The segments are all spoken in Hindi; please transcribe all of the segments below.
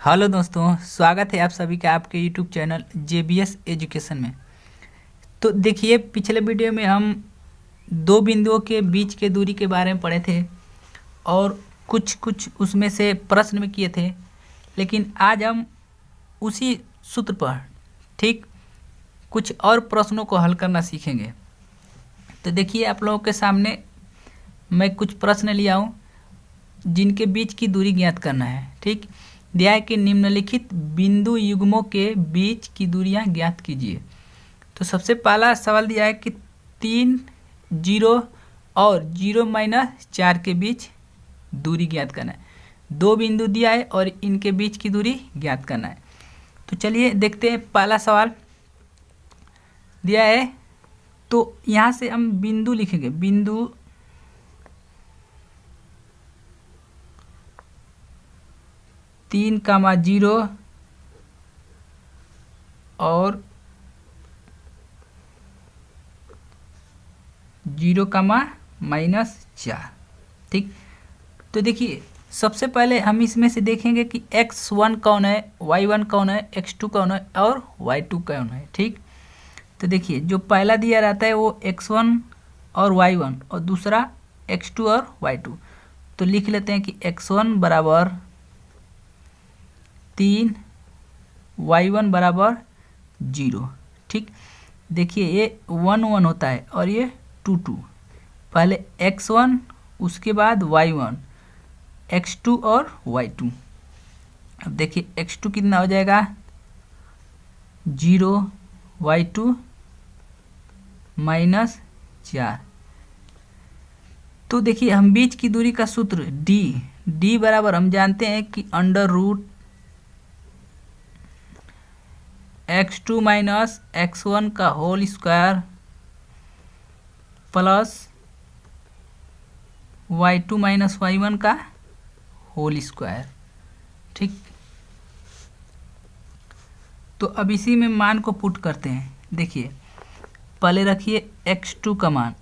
हेलो दोस्तों, स्वागत है आप सभी का आपके यूट्यूब चैनल JBS एजुकेशन में। तो देखिए, पिछले वीडियो में हम दो बिंदुओं के बीच के दूरी के बारे में पढ़े थे और कुछ कुछ उसमें से प्रश्न में किए थे। लेकिन आज हम उसी सूत्र पर ठीक कुछ और प्रश्नों को हल करना सीखेंगे। तो देखिए, आप लोगों के सामने मैं कुछ प्रश्न लिया हूँ जिनके बीच की दूरी ज्ञात करना है। ठीक, दिया है कि निम्नलिखित बिंदु युग्मों के बीच की दूरियां ज्ञात कीजिए। तो सबसे पहला सवाल दिया है कि 3 0 और 0-4 के बीच दूरी ज्ञात करना है। दो बिंदु दिया है और इनके बीच की दूरी ज्ञात करना है। तो चलिए देखते हैं, पहला सवाल दिया है तो यहाँ से हम बिंदु लिखेंगे। बिंदु 3, 0 और 0, -4। ठीक, तो देखिए सबसे पहले हम इसमें से देखेंगे कि x1 कौन है, y1 कौन है, x2 कौन है और y2 कौन है। ठीक, तो देखिए जो पहला दिया रहता है वो x1 और y1 और दूसरा x2 और y2। तो लिख लेते हैं कि x1 बराबर 3, y1 बराबर 0। ठीक, देखिए ये 1 1 होता है और ये 2 2। पहले x1 उसके बाद y1, x2 और y2। अब देखिए x2 कितना हो जाएगा 0, y2 -4। तो देखिए हम बीच की दूरी का सूत्र d बराबर हम जानते हैं कि √x2 - x1 का whole square plus y2 - y1 का होल स्क्वायर। ठीक, तो अब इसी में मान को पुट करते हैं। देखिए पहले रखिए x2 का मान,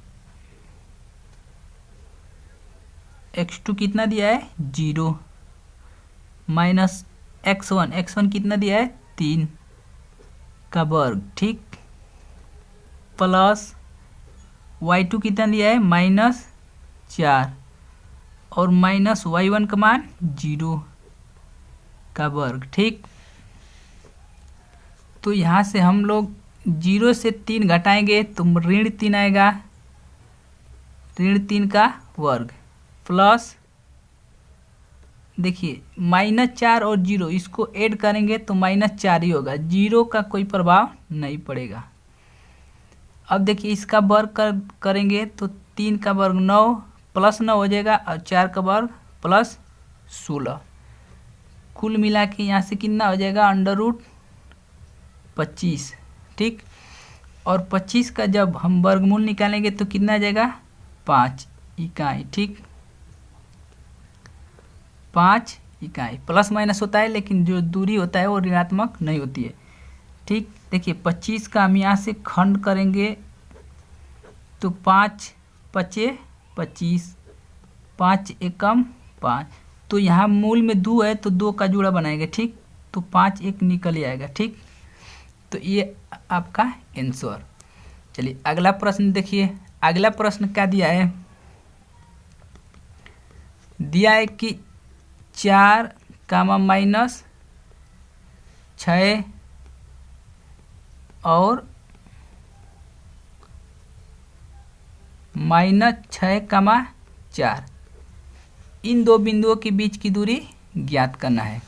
x2 कितना दिया है 0 माइनस x1 कितना दिया है 3 का वर्ग। ठीक, प्लस y2 कितना दिया है -4 और माइनस y1 का मान 0 का वर्ग। ठीक, तो यहाँ से हम लोग 0 से 3 घटाएंगे तो ऋण 3 आएगा, ऋण 3 का वर्ग प्लस देखिए -4 और 0 इसको ऐड करेंगे तो -4 ही होगा, 0 का कोई प्रभाव नहीं पड़ेगा। अब देखिए इसका वर्ग करेंगे तो 3 का वर्ग 9 प्लस 9 हो जाएगा और 4 का वर्ग प्लस 16। कुल मिला के यहाँ से कितना हो जाएगा √25। ठीक, और 25 का जब हम वर्गमूल निकालेंगे तो कितना आ जाएगा 5 इकाई। ठीक, 5 इकाई प्लस माइनस होता है लेकिन जो दूरी होता है वो ऋणात्मक नहीं होती है। ठीक, देखिए 25 का हम यहाँ से खंड करेंगे तो 5 5 25, 5 एकम 5। तो यहाँ मूल में 2 है तो 2 का जुड़ा बनाएंगे। ठीक, तो 5 1 निकल ही आएगा। ठीक, तो ये आपका आंसर। चलिए अगला प्रश्न देखिए। अगला प्रश्न क्या दिया है, दिया है कि 4, -6 और -6, 4 इन दो बिंदुओं के बीच की दूरी ज्ञात करना है।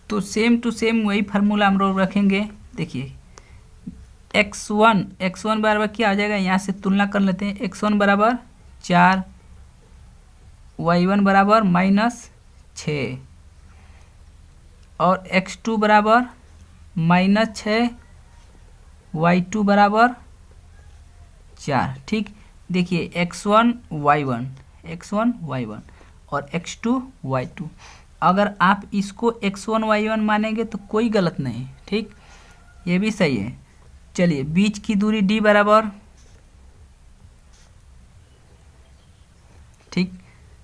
तो सेम टू सेम वही फार्मूला हम लोग रखेंगे। देखिए x1 बराबर क्या हो जाएगा, यहाँ से तुलना कर लेते हैं। x1 बराबर 4, y1 बराबर -6 और x2 बराबर -6, y2 बराबर 4। ठीक, देखिए x1 y1 और x2 y2। अगर आप इसको x1 y1 मानेंगे तो कोई गलत नहीं। ठीक, ये भी सही है। चलिए बीच की दूरी d बराबर, ठीक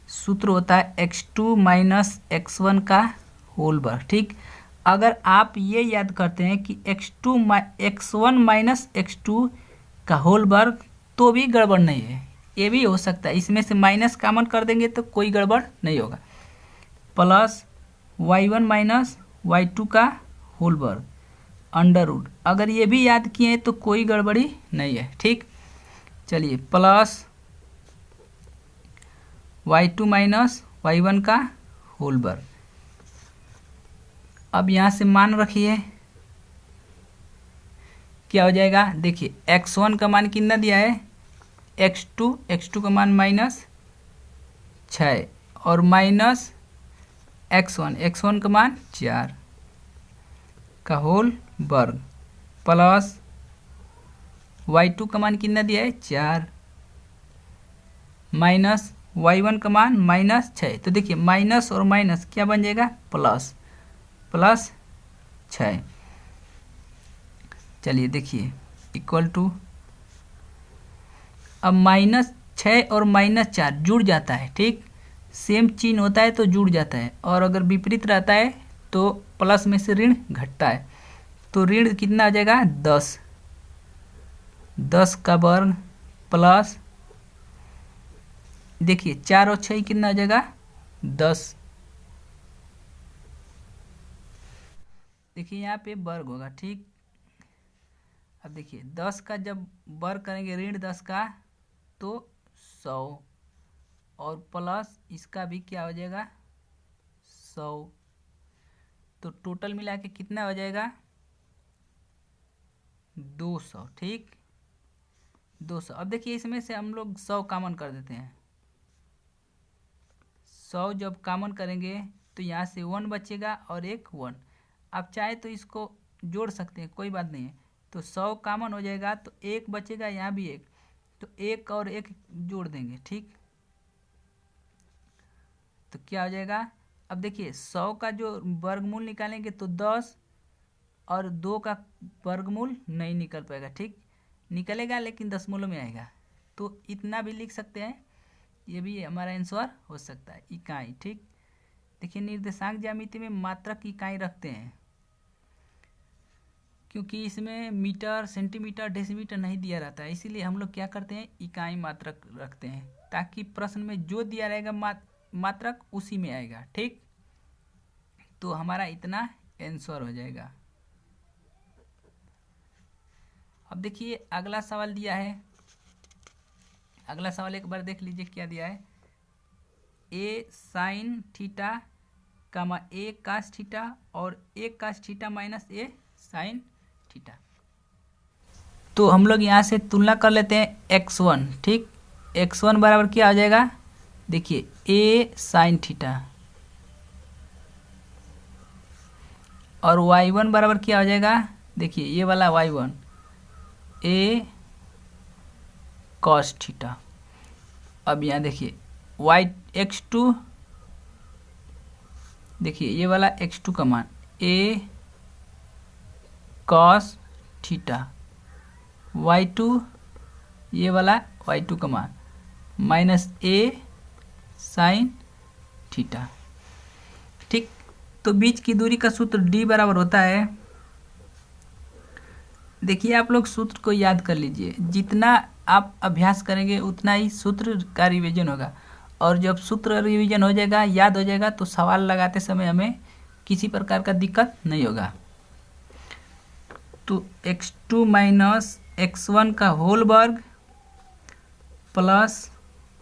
सूत्र होता है x2 माइनस x1 का होल वर्ग। ठीक, अगर आप ये याद करते हैं कि x1 माइनस x2 का होल वर्ग तो भी गड़बड़ नहीं है, ये भी हो सकता है, इसमें से माइनस कॉमन कर देंगे तो कोई गड़बड़ नहीं होगा। प्लस y1 माइनस y2 का होल वर्ग अंडर रूट, अगर ये भी याद किए हैं तो कोई गड़बड़ी नहीं है। ठीक, चलिए प्लस y2 माइनस y1 का होल वर्ग। अब यहाँ से मान रखिए, क्या हो जाएगा, देखिए x1 का मान कितना दिया है, x2 का मान -6 और माइनस x1 का मान 4 का होल वर्ग प्लस y2 का मान कितना दिया है 4 माइनस y1 का मान -6। तो देखिए माइनस और माइनस क्या बन जाएगा, प्लस 6। चलिए देखिए इक्वल टू, अब -6 और -4 जुड़ जाता है। ठीक, सेम चिन्ह होता है तो जुड़ जाता है, और अगर विपरीत रहता है तो प्लस में से ऋण घटता है। तो ऋण कितना आ जाएगा 10 का वर्ग प्लस, देखिए 4 और 6 कितना आ जाएगा 10। देखिए यहाँ पे वर्ग होगा। ठीक, अब देखिए 10 का जब वर्ग करेंगे ऋण 10 का तो 100 और प्लस इसका भी क्या हो जाएगा 100, तो टोटल मिला के कितना हो जाएगा 200। ठीक, 200। अब देखिए इसमें से हम लोग 100 कॉमन कर देते हैं। 100 जब कॉमन करेंगे तो यहाँ से 1 बचेगा और एक 1। आप चाहे तो इसको जोड़ सकते हैं, कोई बात नहीं है। तो 100 कॉमन हो जाएगा तो एक बचेगा, यहाँ भी एक, तो एक और एक जोड़ देंगे। ठीक, तो क्या हो जाएगा, अब देखिए 100 का जो वर्गमूल निकालेंगे तो 10 और 2 का वर्गमूल नहीं निकल पाएगा। ठीक, निकलेगा लेकिन दशमलव में आएगा, तो इतना भी लिख सकते हैं, ये भी हमारा आंसर हो सकता है इकाई। ठीक, देखिए निर्देशांक ज्यामिति में मात्रक इकाई रखते हैं, क्योंकि इसमें मीटर सेंटीमीटर डेसीमीटर नहीं दिया रहता है, इसीलिए हम लोग क्या करते हैं इकाई मात्रक रखते हैं, ताकि प्रश्न में जो दिया रहेगा मात्रक उसी में आएगा। ठीक, तो हमारा इतना आंसर हो जाएगा। अब देखिए अगला सवाल दिया है, अगला सवाल एक बार देख लीजिए क्या दिया है, a sin theta comma a cos theta और a cos theta minus a sin theta. तो हम लोग यहाँ से तुलना कर लेते हैं x1। ठीक, x1 बराबर क्या आ जाएगा, देखिए a sin थीटा और y1 बराबर क्या हो जाएगा, देखिए ये वाला y1 a cos थीटा। अब यहाँ देखिए x2, देखिए ये वाला x2 का मान a cos थीटा, y2 ये वाला y2 का मान माइनस a sin थीटा। ठीक, तो बीच की दूरी का सूत्र d बराबर होता है, देखिए आप लोग सूत्र को याद कर लीजिए, जितना आप अभ्यास करेंगे उतना ही सूत्र का रिवीजन होगा, और जब सूत्र रिवीजन हो जाएगा याद हो जाएगा तो सवाल लगाते समय हमें किसी प्रकार का दिक्कत नहीं होगा। तो x2 माइनस x1 का होल वर्ग प्लस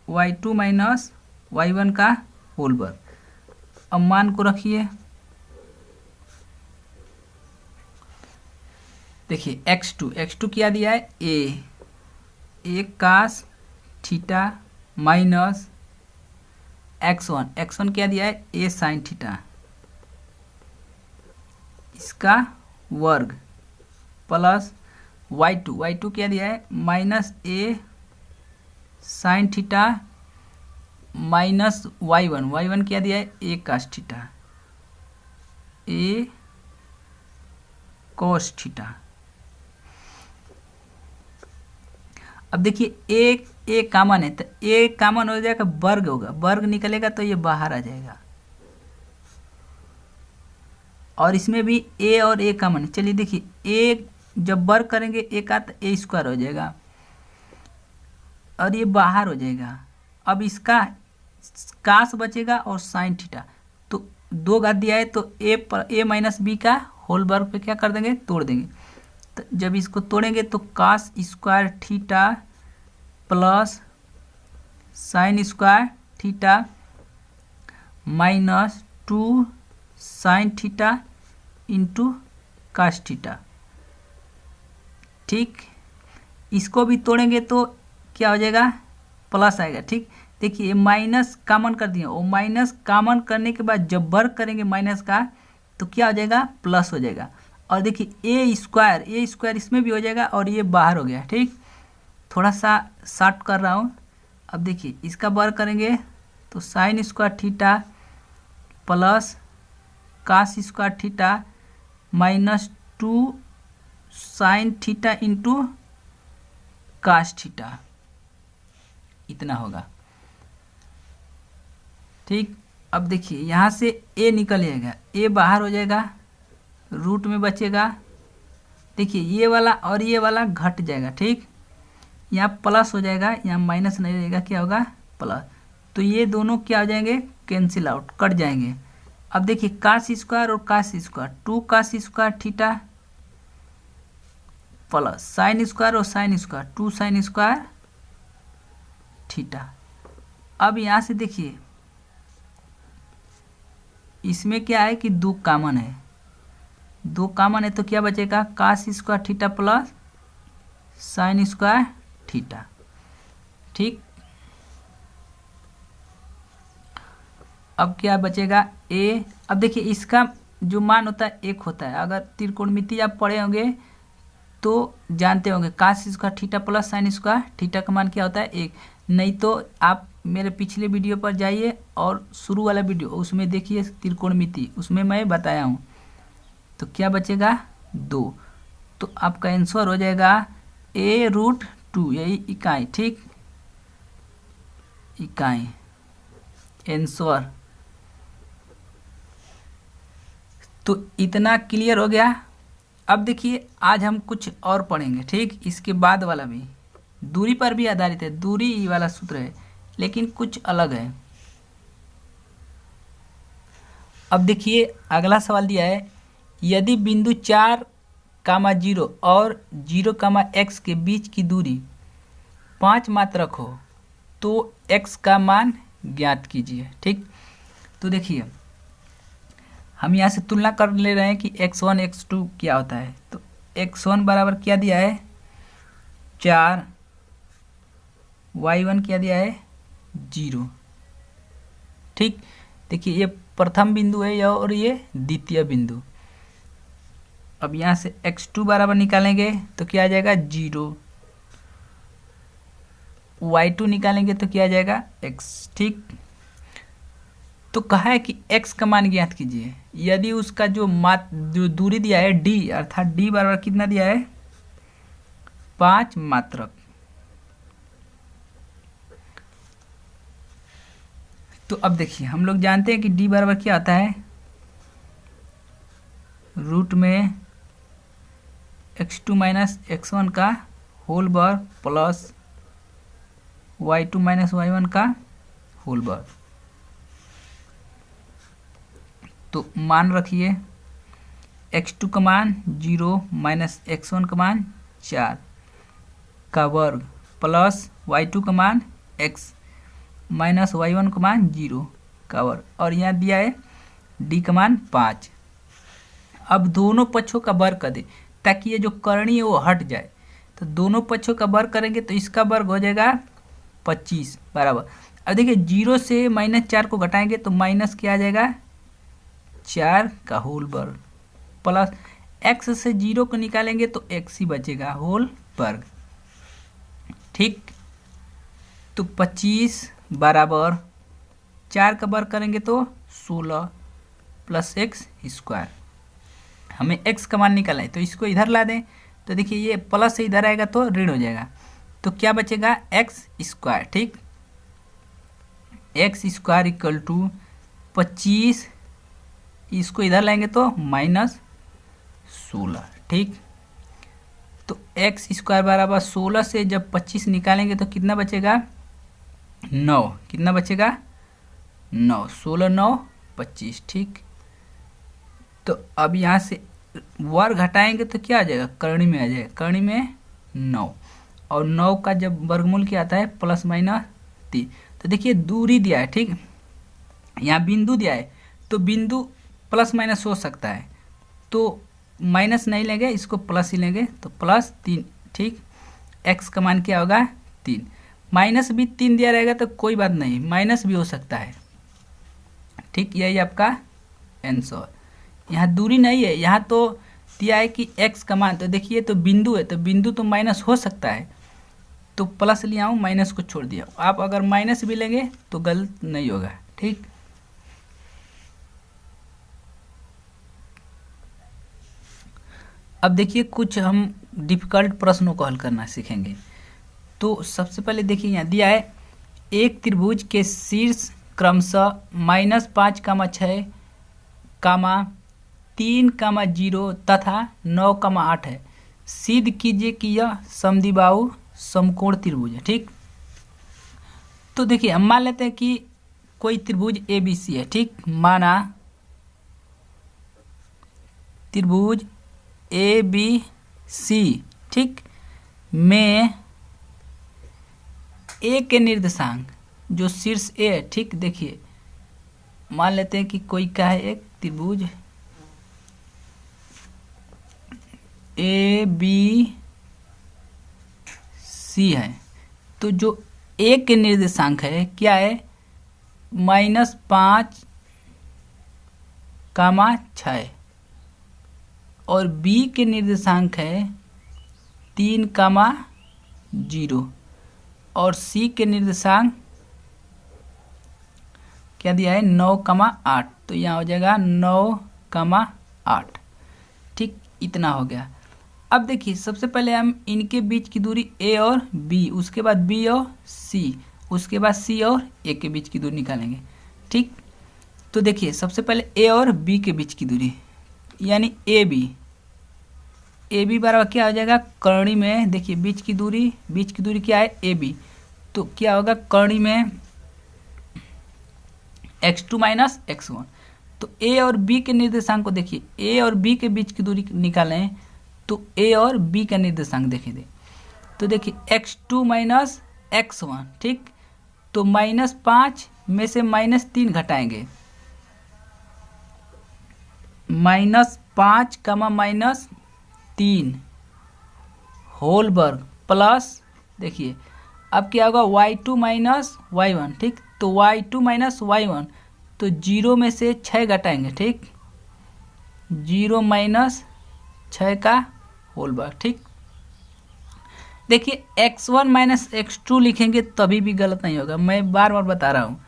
y2 माइनस y1 का होल वर्ग। अब मान को रखिए, देखिए x2 क्या दिया है a cos theta minus x1 क्या दिया है a sin थीटा, इसका वर्ग प्लस y2 क्या दिया है minus a sin theta minus y1 क्या दिया है a cos theta, a cos theta. अब देखिए a ए कॉमन है तो ए कॉमन हो जाएगा, वर्ग होगा, वर्ग निकलेगा तो ये बाहर आ जाएगा। और इसमें भी ए और ए कॉमन है। चलिए देखिए, ए जब वर्ग करेंगे ए का तो ए स्क्वायर हो जाएगा और ये बाहर हो जाएगा। अब इसका कास बचेगा और साइन थीटा, तो 2 घात दिया है तो ए माइनस बी का होल वर्ग पे क्या कर देंगे, तोड़ देंगे। तो जब इसको तोड़ेंगे तो cos square theta plus sine square theta minus 2 sine theta into cos theta. ठीक, इसको भी तोड़ेंगे तो क्या हो जाएगा, प्लस आएगा। ठीक, देखिए माइनस कॉमन कर दिए, वो माइनस कॉमन करने के बाद जब वर्ग करेंगे माइनस का तो क्या हो जाएगा, प्लस हो जाएगा। और देखिए ए स्क्वायर इसमें भी हो जाएगा और ये बाहर हो गया। ठीक, थोड़ा सा शॉर्ट कर रहा हूँ। अब देखिए इसका वर्ग करेंगे तो sine square theta plus cos square theta minus 2 sine theta into cos theta, इतना होगा। ठीक, अब देखिए यहाँ से ए निकल जाएगा, ए बाहर हो जाएगा, रूट में बचेगा। देखिए ये वाला और ये वाला घट जाएगा। ठीक, यहाँ प्लस हो जाएगा, यहाँ माइनस नहीं रहेगा, क्या होगा, प्लस। तो ये दोनों क्या हो जाएंगे, कैंसिल आउट, कट जाएंगे। अब देखिए कास स्क्वायर और cos square, 2 cos square theta plus sine square और sine square, 2 sine square theta. अब यहाँ से देखिए इसमें क्या है कि 2 कॉमन है, 2 कॉमन है तो क्या बचेगा, cos square theta plus sine square theta. ठीक, अब क्या बचेगा, ए। अब देखिए इसका जो मान होता है 1 होता है। अगर त्रिकोणमिति आप पढ़े होंगे तो जानते होंगे, cos square theta plus sine square theta का मान क्या होता है, 1। नहीं तो आप मेरे पिछले वीडियो पर जाइए और शुरू वाला वीडियो उसमें देखिए त्रिकोणमिति, उसमें मैं बताया हूँ। तो क्या बचेगा, 2। तो आपका आंसर हो जाएगा a√2, यही इकाई। ठीक, इकाई आंसर। तो इतना क्लियर हो गया। अब देखिए आज हम कुछ और पढ़ेंगे। ठीक, इसके बाद वाला भी दूरी पर भी आधारित है, दूरी वाला सूत्र है लेकिन कुछ अलग है। अब देखिए अगला सवाल दिया है, यदि बिंदु 4,0 और 0,x के बीच की दूरी 5 मात्रक हो तो x का मान ज्ञात कीजिए। ठीक, तो देखिए हम यहाँ से तुलना कर ले रहे हैं कि x1 x2 क्या होता है। तो x1 बराबर क्या दिया है, 4, y1 क्या दिया है, 0। ठीक, देखिए ये प्रथम बिंदु है और ये द्वितीय बिंदु। अब यहाँ से x2 बराबर निकालेंगे तो क्या आ जाएगा, 0। y2 निकालेंगे तो क्या आ जाएगा, x। ठीक, तो कहा है कि x का मान ज्ञात कीजिए यदि उसका जो दूरी दिया है d, अर्थात d बराबर कितना दिया है, 5 मात्रक। तो अब देखिए हम लोग जानते हैं कि d बराबर क्या आता है, रूट में x2 माइनस x1 का होल वर्ग प्लस y2 माइनस y1 का होल वर्ग। तो मान रखिए x2 का मान 0 माइनस x1 का मान 4 का वर्ग प्लस y2 का मान x माइनस y1 का मान 0 का वर्ग, और यहाँ दिया है d का मान 5। अब दोनों पक्षों का वर्ग कर दे ताकि ये जो करनी है वो हट जाए। तो दोनों पक्षों का वर्ग करेंगे तो इसका वर्ग हो जाएगा 25 बराबर। अब देखिए 0 से -4 को घटाएंगे तो माइनस क्या आ जाएगा, 4 का होल वर्ग प्लस x से 0 को निकालेंगे तो x ही बचेगा, होल वर्ग। ठीक, तो 25 बराबर 4 का वर्ग करेंगे तो 16 प्लस x स्क्वायर। हमें x का मान निकालना है तो इसको इधर ला दें। तो देखिए ये प्लस से इधर आएगा तो ऋण हो जाएगा। तो क्या बचेगा एक्स स्क्वायर, ठीक। एक्स स्क्वायर इक्वल टू 25, इसको इधर लाएंगे तो -16, ठीक। तो एक्स स्क्वायर बराबर 16 से जब 25 निकालेंगे तो कितना बचेगा 9, कितना बचेगा 9, 16 9 25, ठीक। तो अब यहाँ से वर्ग घटाएंगे तो क्या आ जाएगा, करणी में आ जाएगा, करणी में 9, और 9 का जब वर्गमूल क्या आता है +-3। तो देखिए दूरी दिया है, ठीक, यहाँ बिंदु दिया है तो बिंदु +- हो सकता है, तो माइनस नहीं लेंगे, इसको प्लस ही लेंगे, तो +3, ठीक। एक्स का मान क्या होगा 3, माइनस भी 3 दिया रहेगा तो कोई बात नहीं, माइनस भी हो सकता है, ठीक। यही आपका आंसर। यहाँ दूरी नहीं है, यहाँ तो दिया है कि एक्स का मान, तो देखिए तो बिंदु है, तो बिंदु तो माइनस हो सकता है, तो प्लस लिया हूँ, माइनस को छोड़ दिया। आप अगर माइनस भी लेंगे तो गलत नहीं होगा, ठीक। अब देखिए कुछ हम डिफिकल्ट प्रश्नों को हल करना सीखेंगे। तो सबसे पहले देखिए यहाँ दिया है एक त्रिभुज के शीर्ष क्रमशः -5, 6, 3, 0 तथा 9, 8 है। सिद्ध कीजिए कि यह समद्विबाहु समकोण त्रिभुज है, ठीक। तो देखिए हम मान लेते हैं कि कोई त्रिभुज ABC है, ठीक। माना त्रिभुज ABC, ठीक, में ए के निर्देशांक जो शीर्ष ए है, ठीक। देखिए मान लेते हैं कि कोई क्या है, एक त्रिभुज ABC है, तो जो ए के निर्देशांक है क्या है -5, 6, और बी के निर्देशांक है 3, 0, और सी के निर्देशांक क्या दिया है 9, 8, तो यहाँ हो जाएगा 9, 8, ठीक। इतना हो गया। अब देखिए सबसे पहले हम इनके बीच की दूरी ए और बी, उसके बाद बी और सी, उसके बाद सी और ए के बीच की दूरी निकालेंगे, ठीक। तो देखिए सबसे पहले ए और बी के बीच की दूरी यानी ए बी बराबर क्या हो जाएगा, करणी में देखिए बीच की दूरी क्या है ए बी, तो क्या होगा करणी में x2 - x1। तो ए और बी के निर्देशांक को देखिए, ए और बी के बीच की दूरी निकालें तो ए और बी का निर्देशांक देखिए, तो देखिए x2 - x1, ठीक। तो -5 में से -3 घटाएंगे, -5, -3 होल वर्ग प्लस देखिए अब क्या होगा y2 - y1, ठीक। तो y2 - y1 तो 0 में से 6 घटाएंगे, ठीक, 0 - 6 का होल वर्ग, ठीक। देखिए x1 - x2 लिखेंगे तभी भी गलत नहीं होगा, मैं बार बार बता रहा हूँ,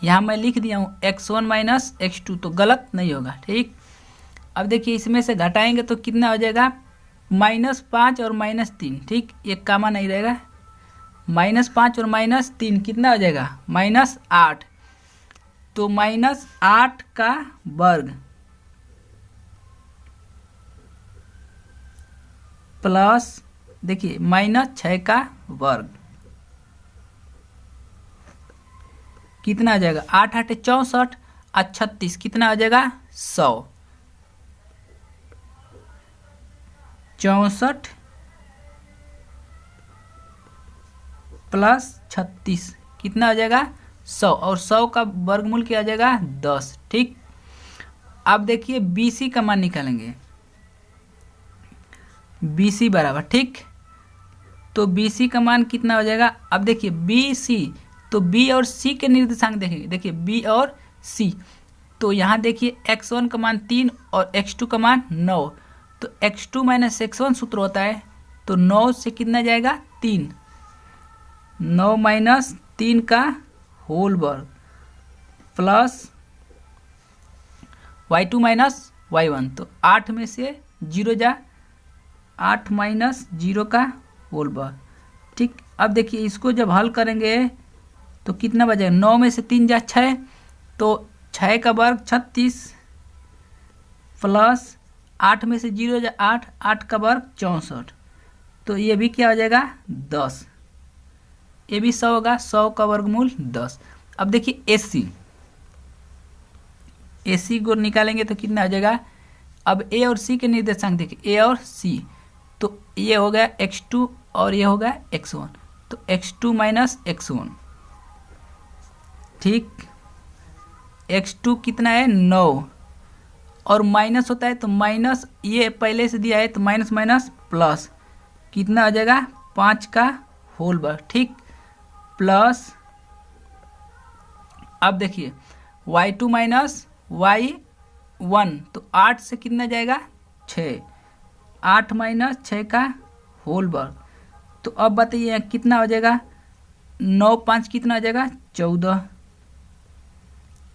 यहाँ मैं लिख दिया हूँ x1 - x2 तो गलत नहीं होगा, ठीक। अब देखिए इसमें से घटाएंगे तो कितना हो जाएगा -5 और -3, ठीक, ये कामा नहीं रहेगा, -5 और -3 कितना हो जाएगा -8, तो -8 का वर्ग प्लस देखिए -6 का वर्ग कितना आ जाएगा 8 8 64 और 36 कितना आ जाएगा 100, 64 + 36 कितना आ जाएगा 100, और 100 का वर्गमूल क्या आ जाएगा 10, ठीक। अब देखिए BC का मान निकालेंगे, BC बराबर, ठीक। तो BC का मान कितना हो जाएगा, अब देखिए BC तो B और C के निर्देशांक देखेंगे, देखिए B और C, तो यहाँ देखिए x1 का मान 3 और x2 का मान 9, तो x2 - x1 सूत्र होता है, तो 9 से कितना जाएगा 3, 9 - 3 का होल वर्ग प्लस y2 - y1, तो 8 में से 0 जा 8 - 0 का होल वर्ग, ठीक। अब देखिए इसको जब हल करेंगे तो कितना बचेगा, 9 में से 3 जा 6, तो 6 का वर्ग 36 प्लस 8 में से 0 जा 8, 8 का वर्ग 64, तो ये भी क्या हो जाएगा 10, ये भी 100 होगा, 100 का वर्गमूल 10। अब देखिए AC को निकालेंगे तो कितना हो जाएगा, अब A और C के निर्देशांक देखिए, A और C, तो ये हो गया x2 और ये हो गया x1, तो x2 माइनस x1, ठीक, x2 कितना है 9, और माइनस होता है तो माइनस, ये पहले से दिया है तो माइनस माइनस प्लस, कितना हो जाएगा 5 का होल वर्ग, ठीक, प्लस अब देखिए y2 माइनस y1, तो 8 से कितना जाएगा 6, 8 माइनस 6 का होल वर्ग, तो अब बताइए कितना हो जाएगा, 9 5 कितना हो जाएगा 14,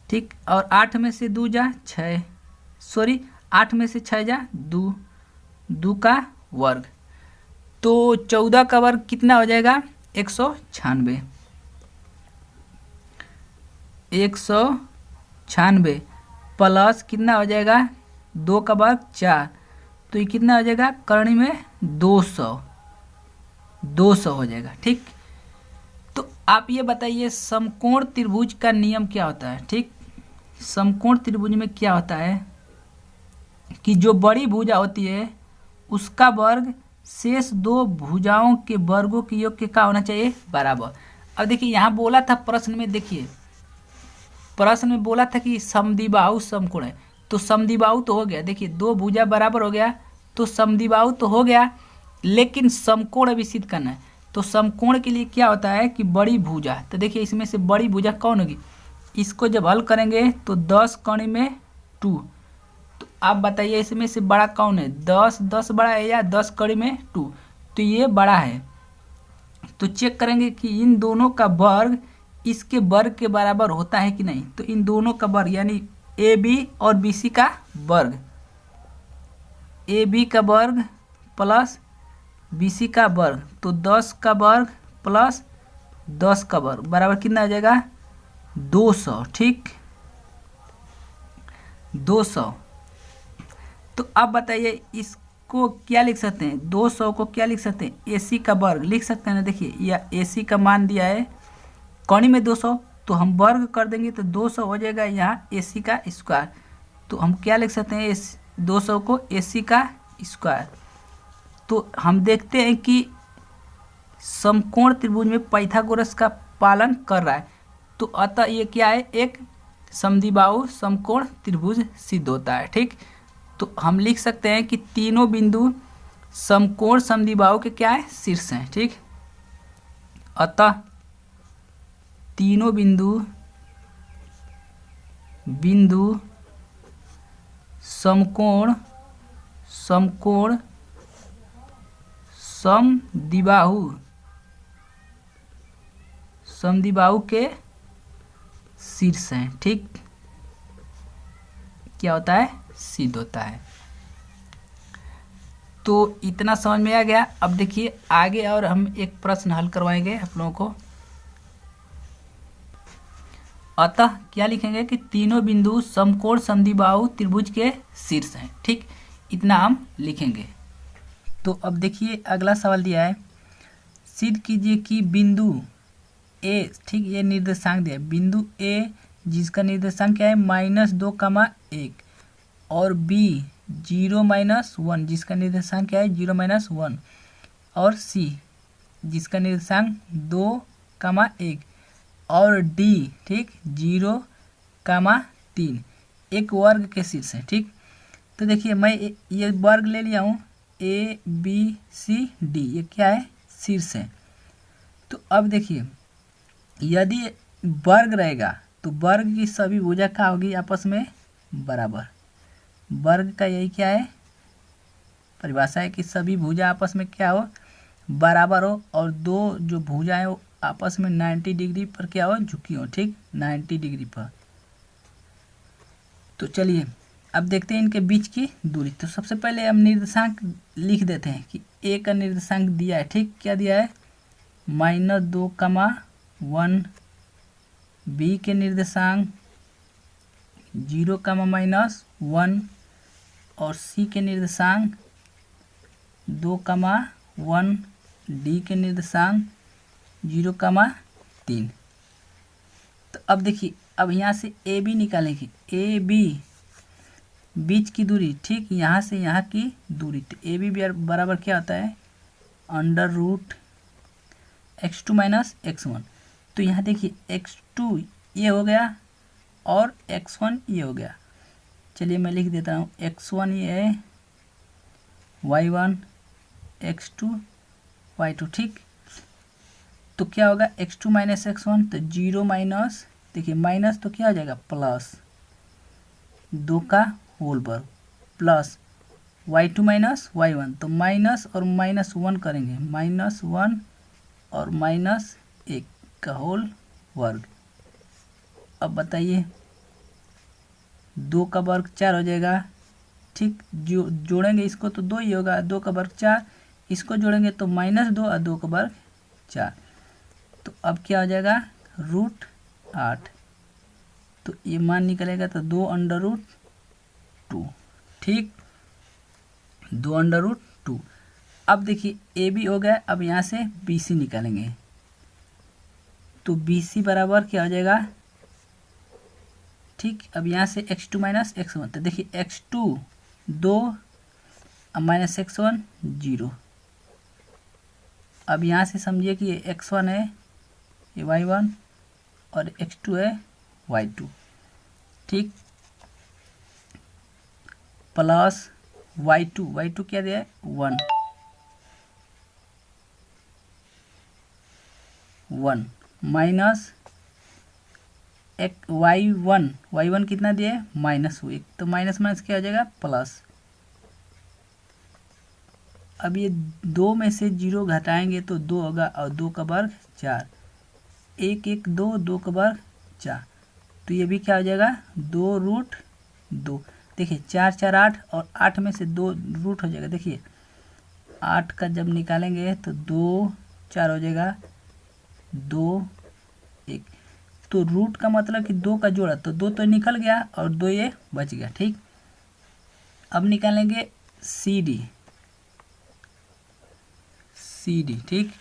ठीक, और 8 में से 2 जा 6, सॉरी 8 में से 6 जा 2, 2 का वर्ग, तो 14 का वर्ग कितना हो जाएगा 196, 196 प्लस कितना हो जाएगा 2 का वर्ग 4, तो ये कितना हो जाएगा करणी में 200, 200 हो जाएगा, ठीक। तो आप ये बताइए समकोण त्रिभुज का नियम क्या होता है, ठीक, समकोण त्रिभुज में क्या होता है कि जो बड़ी भुजा होती है उसका वर्ग शेष दो भुजाओं के वर्गों के योग के क्या होना चाहिए बराबर। अब देखिए यहाँ बोला था प्रश्न में, देखिए प्रश्न में बोला था कि समद्विबाहु समकोण है, तो समद्विबाहु तो हो गया, देखिए दो भुजा बराबर हो गया तो समद्विबाहु तो हो गया, लेकिन समकोण अभी सिद्ध करना है। तो समकोण के लिए क्या होता है कि बड़ी भुजा, तो देखिए इसमें से बड़ी भुजा कौन होगी, इसको जब हल करेंगे तो 10 कड़ी में 2, तो आप बताइए इसमें से बड़ा कौन है, 10 बड़ा है या 10 कड़ी में 2, तो ये बड़ा है। तो चेक करेंगे कि इन दोनों का वर्ग इसके वर्ग के बराबर होता है कि नहीं, तो इन दोनों का वर्ग यानी AB और BC का वर्ग, AB का वर्ग प्लस BC का वर्ग, तो 10 का वर्ग प्लस 10 का वर्ग बराबर कितना आ जाएगा 200, ठीक 200। तो अब बताइए इसको क्या लिख सकते हैं, 200 को क्या लिख सकते हैं, AC का वर्ग लिख सकते हैं ना। देखिए या AC का मान दिया है कौनी में 200, तो हम वर्ग कर देंगे तो 200 हो जाएगा यहाँ AC का स्क्वायर, तो हम क्या लिख सकते हैं 200 को AC का स्क्वायर। तो हम देखते हैं कि समकोण त्रिभुज में पाइथागोरस का पालन कर रहा है, तो अतः ये क्या है, एक समद्विबाहु समकोण त्रिभुज सिद्ध होता है, ठीक। तो हम लिख सकते हैं कि तीनों बिंदु समकोण समद्विबाहु के क्या है शीर्ष हैं, ठीक। अतः तीनों बिंदु समकोण समद्विबाहु के शीर्ष हैं, ठीक, क्या होता है सिद्ध होता है। तो इतना समझ में आ गया। अब देखिए आगे और हम एक प्रश्न हल करवाएंगे आप लोगों को। अतः क्या लिखेंगे कि तीनों बिंदु समकोण समद्विबाहु त्रिभुज के शीर्ष हैं, ठीक, इतना हम लिखेंगे। तो अब देखिए अगला सवाल दिया है, सिद्ध कीजिए कि बिंदु ए, ठीक, ये निर्देशांक दिया है, बिंदु ए जिसका निर्देशांक क्या है -2,1 और बी 0-1 जिसका निर्देशांक क्या है 0-1 और सी जिसका निर्देशांक 2,1 और डी, ठीक, 0,3 एक वर्ग के शीर्ष है, ठीक। तो देखिए मैं ये वर्ग ले लिया हूँ ABCD, ये क्या है शीर्ष है। तो अब देखिए यदि वर्ग रहेगा तो वर्ग की सभी भुजा क्या होगी आपस में बराबर। वर्ग का यही क्या है परिभाषा है कि सभी भुजा आपस में क्या हो बराबर हो और दो जो भुजा है वो आपस में 90 डिग्री पर क्या हो झुकी हो, ठीक, 90 डिग्री पर। तो चलिए अब देखते हैं इनके बीच की दूरी। तो सबसे पहले हम निर्देशांक लिख देते हैं कि ए का निर्देशांक दिया है, ठीक, क्या दिया है -2, 1, बी के निर्देशांक 0, -1 और सी के निर्देशांक 2, 1, डी के निर्देशांक 0, 3। तो अब देखिए, अब यहाँ से ए बी निकालेंगे। ए बी बीच की दूरी, ठीक, यहाँ से यहाँ की दूरी। तो ए बी बराबर क्या होता है, √x2 - x1। तो यहाँ देखिए x2 ये हो गया और x1 ये हो गया। चलिए मैं लिख देता हूँ, x1 ये है, y1, x2 y2, ठीक। तो क्या होगा, x2 - x1, तो 0 माइनस, देखिए माइनस तो क्या हो जाएगा, प्लस 2 का होल वर्ग, प्लस y2 - y1, तो माइनस और -1 करेंगे, -1 और -1 का होल वर्ग। अब बताइए, 2 का वर्ग 4 हो जाएगा, ठीक। जो जोड़ेंगे इसको तो 2 ही होगा, 2 का वर्ग 4, इसको जोड़ेंगे तो -2 और 2 का वर्ग 4। तो अब क्या हो जाएगा, √8। तो ये मान निकलेगा तो 2√2, ठीक, 2√2। अब देखिए ए बी हो गया, अब यहाँ से बी सी निकालेंगे। तो बी सी बराबर क्या हो जाएगा, ठीक। अब यहाँ से x2 - x1, तो देखिए x2 2 -x1 0। अब यहाँ से समझिए कि ये x1 है, ये y1 और x2 है y2, ठीक, प्लस y2 क्या दिया है, 1 माइनस y1 कितना दिया है, -1, तो माइनस माइनस क्या हो जाएगा, प्लस। अब ये 2 में से 0 घटाएंगे तो 2 होगा और 2 का वर्ग 4, 1 1 2, 2 का वर्ग 4। तो ये भी क्या हो जाएगा, 2√2। देखिए 4 4 8 और 8 में से 2 रूट हो जाएगा। देखिए 8 का जब निकालेंगे तो 2 4 हो जाएगा, 2 1। तो रूट का मतलब कि 2 का जोड़ा, तो 2 तो निकल गया और 2 ये बच गया, ठीक। अब निकालेंगे सी डी, ठीक।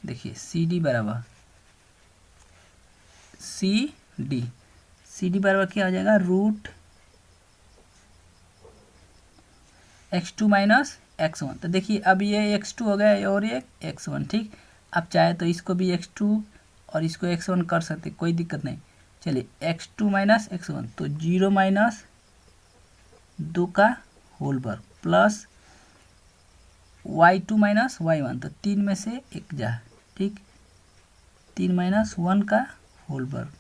देखिए सी डी बराबर सी डी बराबर क्या हो जाएगा, √x2 - x1। तो देखिए अब ये x2 हो गया और ये x1, ठीक। अब चाहे तो इसको भी x2 और इसको x1 कर सकते, कोई दिक्कत नहीं। चलिए x2 - x1, तो 0 माइनस 2 का होल वर्ग, प्लस y2 - y1, तो 3 में से 1 जा, ठीक, 3 - 1 का होल वर्ग।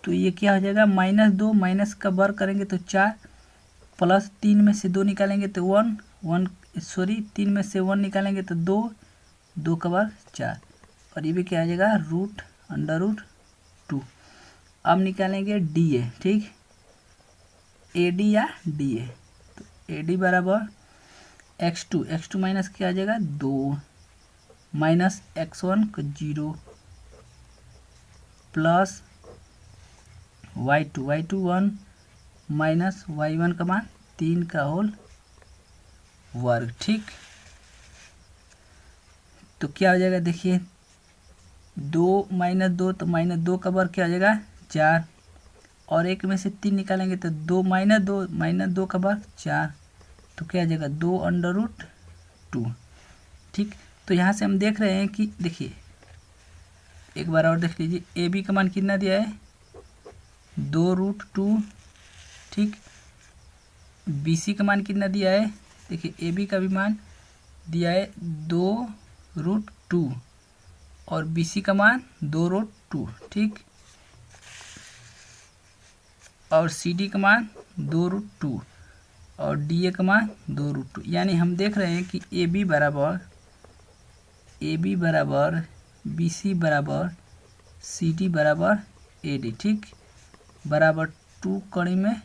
तो ये क्या हो जाएगा, -2 माइनस का वर्ग करेंगे तो 4, प्लस 3 में से 2 निकालेंगे तो 3 में से 1 निकालेंगे तो 2 का वर्ग 4, और ये भी क्या आ जाएगा, √2। अब निकालेंगे डी ए, ठीक, ए डी या डी ए। तो ए डी बराबर x2 माइनस क्या आ जाएगा, 2 माइनस x1 को 0, प्लस y2 1 माइनस y1 का मान 3 का होल वर्ग, ठीक। तो क्या हो जाएगा, देखिए 2 - 2, तो -2 का वर्ग क्या हो जाएगा, 4, और 1 में से 3 निकालेंगे तो 2 - 2 का वर्ग 4, तो क्या आ जाएगा, 2√2, ठीक। तो यहाँ से हम देख रहे हैं कि देखिए एक बार और देख लीजिए, ए बी का मान कितना दिया है, 2√2, ठीक। बी सी का मान कितना दिया है, देखिए ए बी का भी मान दिया है 2√2 और बी सी का मान 2√2, ठीक, और सी डी का मान 2√2 और डी ए का मान 2√2। यानी हम देख रहे हैं कि ए बी बराबर बी सी बराबर सी डी बराबर ए डी, ठीक, बराबर 2 कड़ी में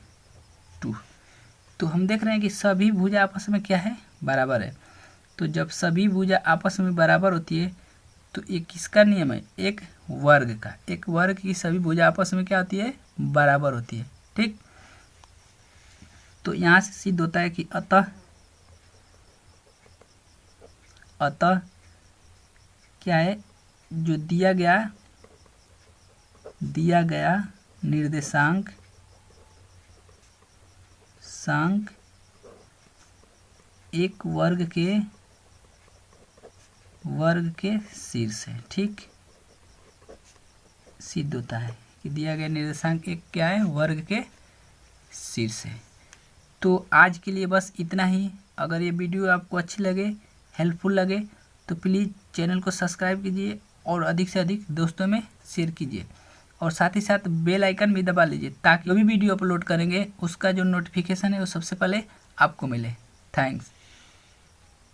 2। तो हम देख रहे हैं कि सभी भुजा आपस में क्या है, बराबर है। तो जब सभी भुजा आपस में बराबर होती है तो ये किसका नियम है, एक वर्ग का। एक वर्ग की सभी भुजा आपस में क्या होती है, बराबर होती है। ठीक, तो यहाँ से सिद्ध होता है कि अतः क्या है, जो दिया गया निर्देशांक एक वर्ग के शीर्ष है। ठीक, सिद्ध होता है कि दिया गया निर्देशांक एक क्या है, वर्ग के शीर्ष है। तो आज के लिए बस इतना ही। अगर ये वीडियो आपको अच्छी लगे, हेल्पफुल लगे, तो प्लीज़ चैनल को सब्सक्राइब कीजिए और अधिक से अधिक दोस्तों में शेयर कीजिए और साथ ही साथ बेल आइकन भी दबा लीजिए ताकि जो भी वीडियो अपलोड करेंगे उसका जो नोटिफिकेशन है वो सबसे पहले आपको मिले। थैंक्स।